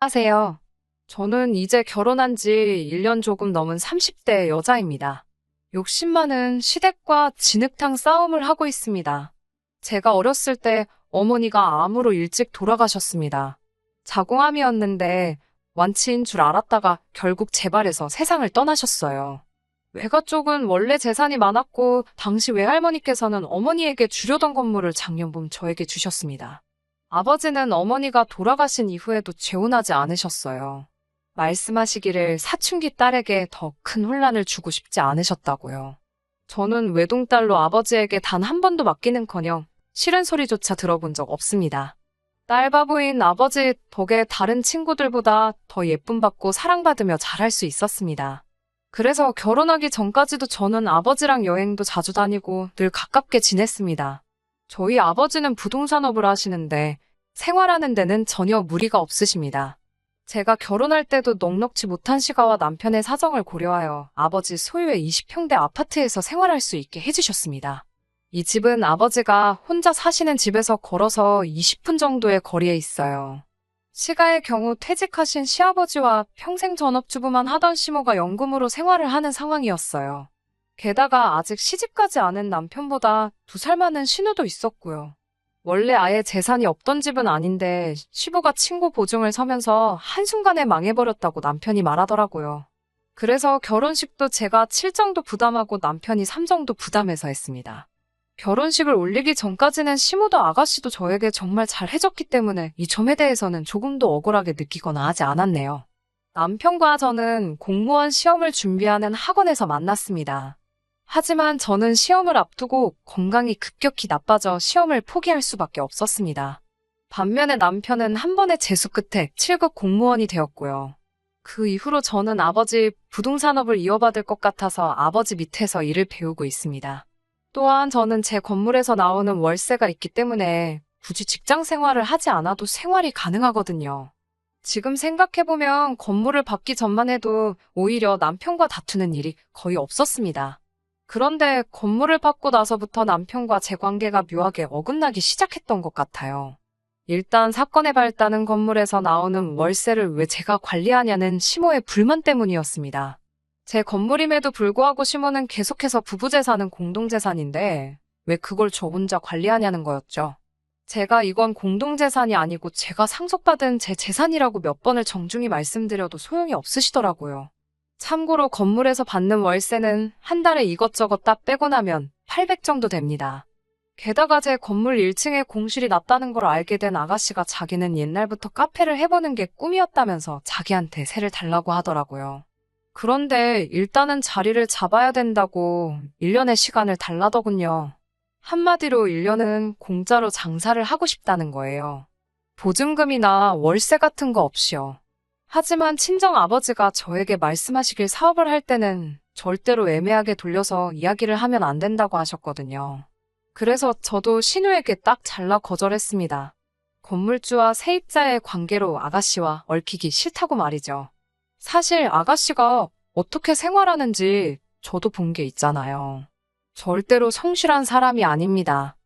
안녕하세요. 저는 이제 결혼한 지 1년 조금 넘은 30대 여자입니다. 욕심 많은 시댁과 진흙탕 싸움을 하고 있습니다. 제가 어렸을 때 어머니가 암으로 일찍 돌아가셨습니다. 자궁암이었는데 완치인 줄 알았다가 결국 재발해서 세상을 떠나셨어요. 외가 쪽은 원래 재산이 많았고 당시 외할머니께서는 어머니에게 주려던 건물을 작년봄 저에게 주셨습니다. 아버지는 어머니가 돌아가신 이후에도 재혼하지 않으셨어요. 말씀하시기를 사춘기 딸에게 더 큰 혼란을 주고 싶지 않으셨다고요. 저는 외동딸로 아버지에게 단 한 번도 맡기는커녕 싫은 소리조차 들어본 적 없습니다. 딸 바보인 아버지 덕에 다른 친구들보다 더 예쁨 받고 사랑받으며 잘할 수 있었습니다. 그래서 결혼하기 전까지도 저는 아버지랑 여행도 자주 다니고 늘 가깝게 지냈습니다. 저희 아버지는 부동산업을 하시는데 생활하는 데는 전혀 무리가 없으십니다. 제가 결혼할 때도 넉넉지 못한 시가와 남편의 사정을 고려하여 아버지 소유의 20평대 아파트에서 생활할 수 있게 해주셨습니다. 이 집은 아버지가 혼자 사시는 집에서 걸어서 20분 정도의 거리에 있어요. 시가의 경우 퇴직하신 시아버지와 평생 전업주부만 하던 시모가 연금으로 생활을 하는 상황이었어요. 게다가 아직 시집가지 않은 남편보다 2살 많은 신우도 있었고요. 원래 아예 재산이 없던 집은 아닌데 시부가 친구 보증을 서면서 한순간에 망해버렸다고 남편이 말하더라고요. 그래서 결혼식도 제가 7 정도 부담하고 남편이 3 정도 부담해서 했습니다. 결혼식을 올리기 전까지는 시모도 아가씨도 저에게 정말 잘 해줬기 때문에 이 점에 대해서는 조금도 억울하게 느끼거나 하지 않았네요. 남편과 저는 공무원 시험을 준비하는 학원에서 만났습니다. 하지만 저는 시험을 앞두고 건강이 급격히 나빠져 시험을 포기할 수밖에 없었습니다. 반면에 남편은 한 번의 재수 끝에 7급 공무원이 되었고요. 그 이후로 저는 아버지 부동산업을 이어받을 것 같아서 아버지 밑에서 일을 배우고 있습니다. 또한 저는 제 건물에서 나오는 월세가 있기 때문에 굳이 직장 생활을 하지 않아도 생활이 가능하거든요. 지금 생각해보면 건물을 받기 전만 해도 오히려 남편과 다투는 일이 거의 없었습니다. 그런데 건물을 받고 나서부터 남편과 제 관계가 묘하게 어긋나기 시작했던 것 같아요. 일단 사건의 발단은 건물에서 나오는 월세를 왜 제가 관리하냐는 시모의 불만 때문이었습니다. 제 건물임에도 불구하고 시모는 계속해서 부부재산은 공동재산인데 왜 그걸 저 혼자 관리하냐는 거였죠. 제가 이건 공동재산이 아니고 제가 상속받은 제 재산이라고 몇 번을 정중히 말씀드려도 소용이 없으시더라고요. 참고로 건물에서 받는 월세는 한 달에 이것저것 다 빼고 나면 800 정도 됩니다. 게다가 제 건물 1층에 공실이 났다는 걸 알게 된 아가씨가 자기는 옛날부터 카페를 해보는 게 꿈이었다면서 자기한테 세를 달라고 하더라고요. 그런데 일단은 자리를 잡아야 된다고 1년의 시간을 달라더군요. 한마디로 1년은 공짜로 장사를 하고 싶다는 거예요. 보증금이나 월세 같은 거 없이요. 하지만 친정 아버지가 저에게 말씀하시길 사업을 할 때는 절대로 애매하게 돌려서 이야기를 하면 안 된다고 하셨거든요. 그래서 저도 신우에게 딱 잘라 거절했습니다. 건물주와 세입자의 관계로 아가씨와 얽히기 싫다고 말이죠. 사실 아가씨가 어떻게 생활하는지 저도 본 게 있잖아요. 절대로 성실한 사람이 아닙니다.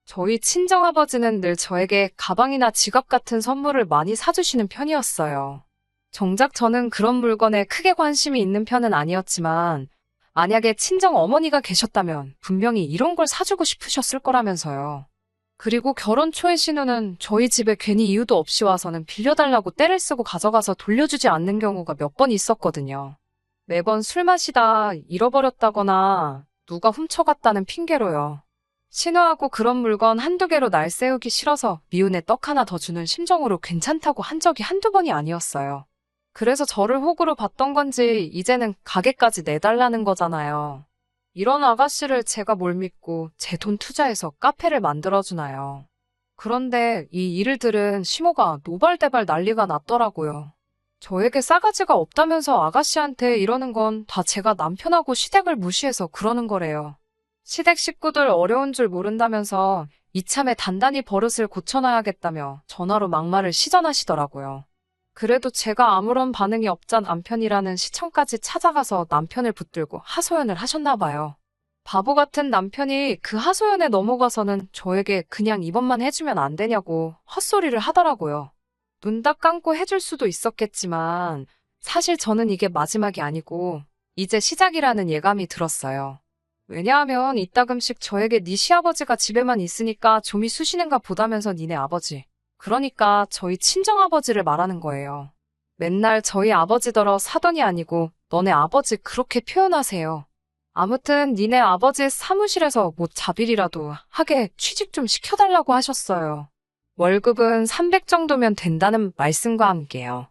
저희 친정아버지는 늘 저에게 가방이나 지갑 같은 선물을 많이 사주시는 편이었어요. 정작 저는 그런 물건에 크게 관심이 있는 편은 아니었지만 만약에 친정 어머니가 계셨다면 분명히 이런 걸 사주고 싶으셨을 거라면서요. 그리고 결혼 초에 신우는 저희 집에 괜히 이유도 없이 와서는 빌려달라고 떼를 쓰고 가져가서 돌려주지 않는 경우가 몇 번 있었거든요. 매번 술 마시다 잃어버렸다거나 누가 훔쳐갔다는 핑계로요. 신우하고 그런 물건 한두 개로 날 세우기 싫어서 미운에 떡 하나 더 주는 심정으로 괜찮다고 한 적이 한두 번이 아니었어요. 그래서 저를 호구로 봤던 건지 이제는 가게까지 내달라는 거잖아요. 이런 아가씨를 제가 뭘 믿고 제 돈 투자해서 카페를 만들어주나요. 그런데 이 일을 들은 시모가 노발대발 난리가 났더라고요. 저에게 싸가지가 없다면서 아가씨한테 이러는 건 다 제가 남편하고 시댁을 무시해서 그러는 거래요. 시댁 식구들 어려운 줄 모른다면서 이참에 단단히 버릇을 고쳐놔야겠다며 전화로 막말을 시전하시더라고요. 그래도 제가 아무런 반응이 없자 남편이라는 시청까지 찾아가서 남편을 붙들고 하소연을 하셨나 봐요. 바보 같은 남편이 그 하소연에 넘어가서는 저에게 그냥 이번만 해주면 안 되냐고 헛소리를 하더라고요. 눈 딱 감고 해줄 수도 있었겠지만 사실 저는 이게 마지막이 아니고 이제 시작이라는 예감이 들었어요. 왜냐하면 이따금씩 저에게 네 시아버지가 집에만 있으니까 좀이 쑤시는가 보다면서 니네 아버지. 그러니까 저희 친정아버지를 말하는 거예요. 맨날 저희 아버지더러 사돈이 아니고 너네 아버지 그렇게 표현하세요. 아무튼 니네 아버지 사무실에서 뭐 자빌이라도 하게 취직 좀 시켜달라고 하셨어요. 월급은 300 정도면 된다는 말씀과 함께요.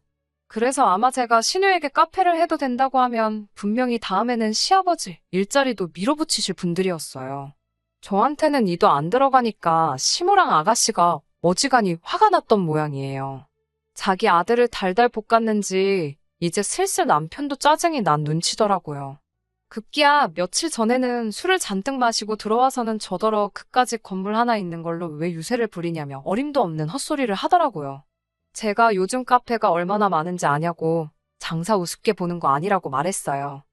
그래서 아마 제가 신우에게 카페를 해도 된다고 하면 분명히 다음에는 시아버지 일자리도 밀어붙이실 분들이었어요. 저한테는 이도 안 들어가니까 시모랑 아가씨가 어지간히 화가 났던 모양이에요. 자기 아들을 달달 볶았는지 이제 슬슬 남편도 짜증이 난 눈치더라고요. 급기야 며칠 전에는 술을 잔뜩 마시고 들어와서는 저더러 그까짓 건물 하나 있는 걸로 왜 유세를 부리냐며 어림도 없는 헛소리를 하더라고요. 제가 요즘 카페가 얼마나 많은지 아냐고 장사 우습게 보는 거 아니라고 말했어요.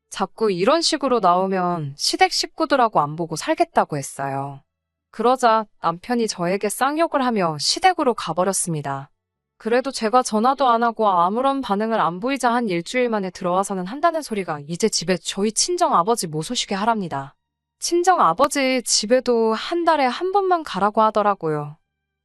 자꾸 이런 식으로 나오면 시댁 식구들하고 안 보고 살겠다고 했어요. 그러자 남편이 저에게 쌍욕을 하며 시댁으로 가버렸습니다. 그래도 제가 전화도 안 하고 아무런 반응을 안 보이자 한 일주일 만에 들어와서는 한다는 소리가 이제 집에 저희 친정아버지 모소시게 하랍니다. 친정아버지 집에도 한 달에 한 번만 가라고 하더라고요.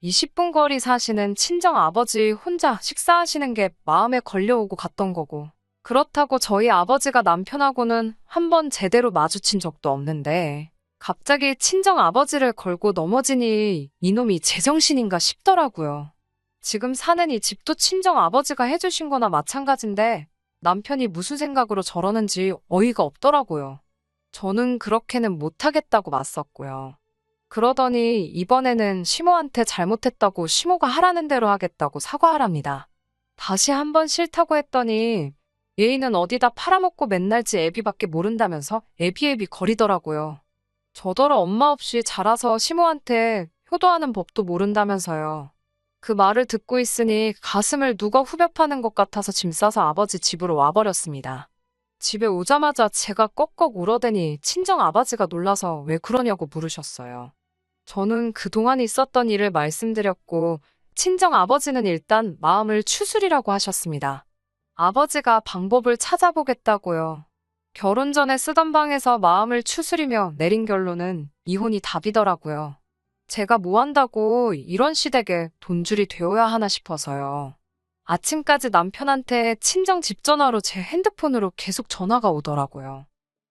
20분 거리 사시는 친정아버지 혼자 식사하시는 게 마음에 걸려오고 갔던 거고. 그렇다고 저희 아버지가 남편하고는 한 번 제대로 마주친 적도 없는데 갑자기 친정아버지를 걸고 넘어지니 이놈이 제정신인가 싶더라고요. 지금 사는 이 집도 친정아버지가 해주신 거나 마찬가지인데 남편이 무슨 생각으로 저러는지 어이가 없더라고요. 저는 그렇게는 못하겠다고 맞섰고요. 그러더니 이번에는 시모한테 잘못했다고 시모가 하라는 대로 하겠다고 사과하랍니다. 다시 한번 싫다고 했더니 얘이는 어디다 팔아먹고 맨날 지 애비밖에 모른다면서 애비애비 거리더라고요. 저더러 엄마 없이 자라서 시모한테 효도하는 법도 모른다면서요. 그 말을 듣고 있으니 가슴을 누가 후벼 파는 것 같아서 짐 싸서 아버지 집으로 와버렸습니다. 집에 오자마자 제가 꺽꺽 울어대니 친정아버지가 놀라서 왜 그러냐고 물으셨어요. 저는 그동안 있었던 일을 말씀드렸고 친정아버지는 일단 마음을 추스리라고 하셨습니다. 아버지가 방법을 찾아보겠다고요. 결혼 전에 쓰던 방에서 마음을 추스리며 내린 결론은 이혼이 답이더라고요. 제가 뭐 한다고 이런 시댁에 돈줄이 되어야 하나 싶어서요. 아침까지 남편한테 친정 집 전화로 제 핸드폰으로 계속 전화가 오더라고요.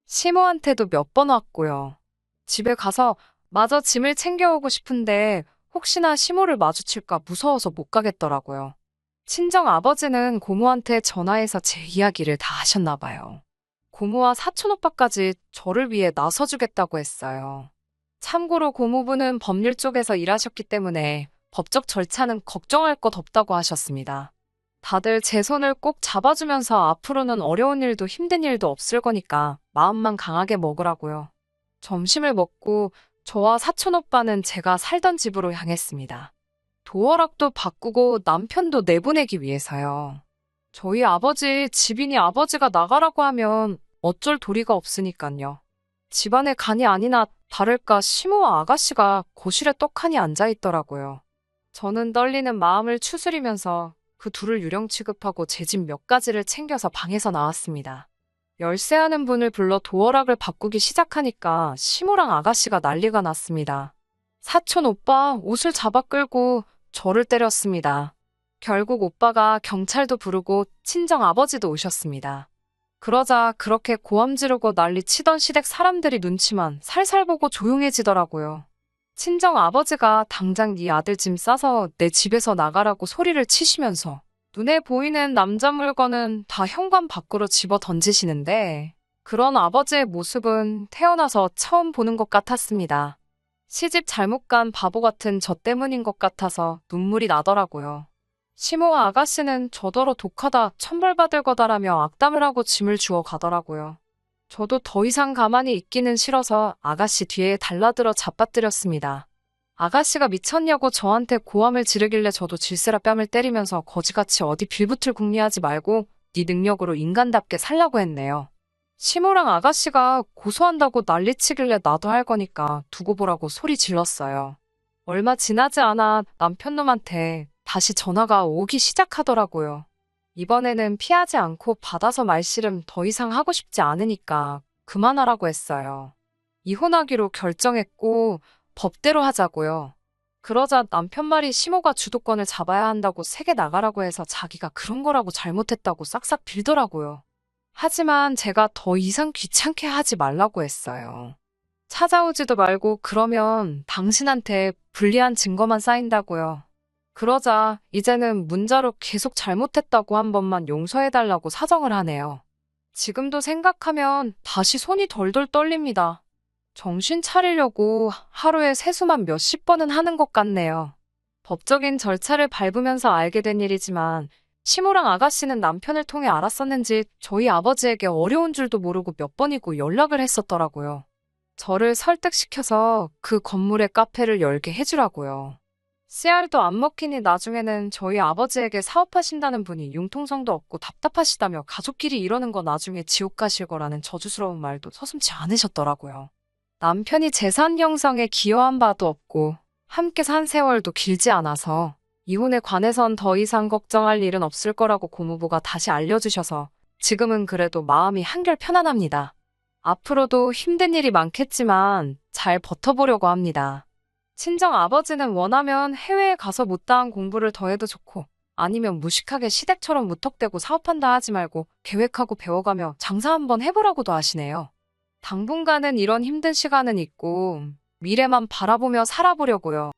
시모한테도 몇 번 왔고요. 집에 가서 마저 짐을 챙겨오고 싶은데 혹시나 시모를 마주칠까 무서워서 못 가겠더라고요. 친정 아버지는 고모한테 전화해서 제 이야기를 다 하셨나 봐요. 고모와 사촌 오빠까지 저를 위해 나서주겠다고 했어요. 참고로 고모부는 법률 쪽에서 일하셨기 때문에 법적 절차는 걱정할 것 없다고 하셨습니다. 다들 제 손을 꼭 잡아주면서 앞으로는 어려운 일도 힘든 일도 없을 거니까 마음만 강하게 먹으라고요. 점심을 먹고 저와 사촌 오빠는 제가 살던 집으로 향했습니다. 도어락도 바꾸고 남편도 내보내기 위해서요. 저희 아버지 집이니 아버지가 나가라고 하면 어쩔 도리가 없으니까요. 집안에 간이 아니나 다를까 시모와 아가씨가 거실에 떡하니 앉아있더라고요. 저는 떨리는 마음을 추스리면서 그 둘을 유령 취급하고 제 집 몇 가지를 챙겨서 방에서 나왔습니다. 열쇠하는 분을 불러 도어락을 바꾸기 시작하니까 시모랑 아가씨가 난리가 났습니다. 사촌 오빠 옷을 잡아 끌고 저를 때렸습니다. 결국 오빠가 경찰도 부르고 친정 아버지도 오셨습니다. 그러자 그렇게 고함 지르고 난리 치던 시댁 사람들이 눈치만 살살 보고 조용해지더라고요. 친정 아버지가 당장 네 아들 짐 싸서 내 집에서 나가라고 소리를 치시면서 눈에 보이는 남자 물건은 다 현관 밖으로 집어 던지시는데 그런 아버지의 모습은 태어나서 처음 보는 것 같았습니다. 시집 잘못 간 바보 같은 저 때문인 것 같아서 눈물이 나더라고요. 시모와 아가씨는 저더러 독하다 천벌받을 거다라며 악담을 하고 짐을 주워 가더라고요. 저도 더 이상 가만히 있기는 싫어서 아가씨 뒤에 달라들어 잡아뜨렸습니다. 아가씨가 미쳤냐고 저한테 고함을 지르길래 저도 질세라 뺨을 때리면서 거지같이 어디 빌붙을 궁리하지 말고 네 능력으로 인간답게 살라고 했네요. 시모랑 아가씨가 고소한다고 난리치길래 나도 할 거니까 두고 보라고 소리 질렀어요. 얼마 지나지 않아 남편놈한테 다시 전화가 오기 시작하더라고요. 이번에는 피하지 않고 받아서 말씨름 더 이상 하고 싶지 않으니까 그만하라고 했어요. 이혼하기로 결정했고 법대로 하자고요. 그러자 남편 말이 시모가 주도권을 잡아야 한다고 세게 나가라고 해서 자기가 그런 거라고 잘못했다고 싹싹 빌더라고요. 하지만 제가 더 이상 귀찮게 하지 말라고 했어요. 찾아오지도 말고 그러면 당신한테 불리한 증거만 쌓인다고요. 그러자 이제는 문자로 계속 잘못했다고 한 번만 용서해달라고 사정을 하네요. 지금도 생각하면 다시 손이 덜덜 떨립니다. 정신 차리려고 하루에 세수만 몇십 번은 하는 것 같네요. 법적인 절차를 밟으면서 알게 된 일이지만 시모랑 아가씨는 남편을 통해 알았었는지 저희 아버지에게 어려운 줄도 모르고 몇 번이고 연락을 했었더라고요. 저를 설득시켜서 그 건물에 카페를 열게 해주라고요. 씨알도 안 먹히니 나중에는 저희 아버지에게 사업하신다는 분이 융통성도 없고 답답하시다며 가족끼리 이러는 거 나중에 지옥 가실 거라는 저주스러운 말도 서슴지 않으셨더라고요. 남편이 재산 형성에 기여한 바도 없고 함께 산 세월도 길지 않아서 이혼에 관해선 더 이상 걱정할 일은 없을 거라고 고모부가 다시 알려주셔서 지금은 그래도 마음이 한결 편안합니다. 앞으로도 힘든 일이 많겠지만 잘 버텨보려고 합니다. 친정 아버지는 원하면 해외에 가서 못다한 공부를 더 해도 좋고 아니면 무식하게 시댁처럼 무턱대고 사업한다 하지 말고 계획하고 배워가며 장사 한번 해보라고도 하시네요. 당분간은 이런 힘든 시간은 있고 미래만 바라보며 살아보려고요.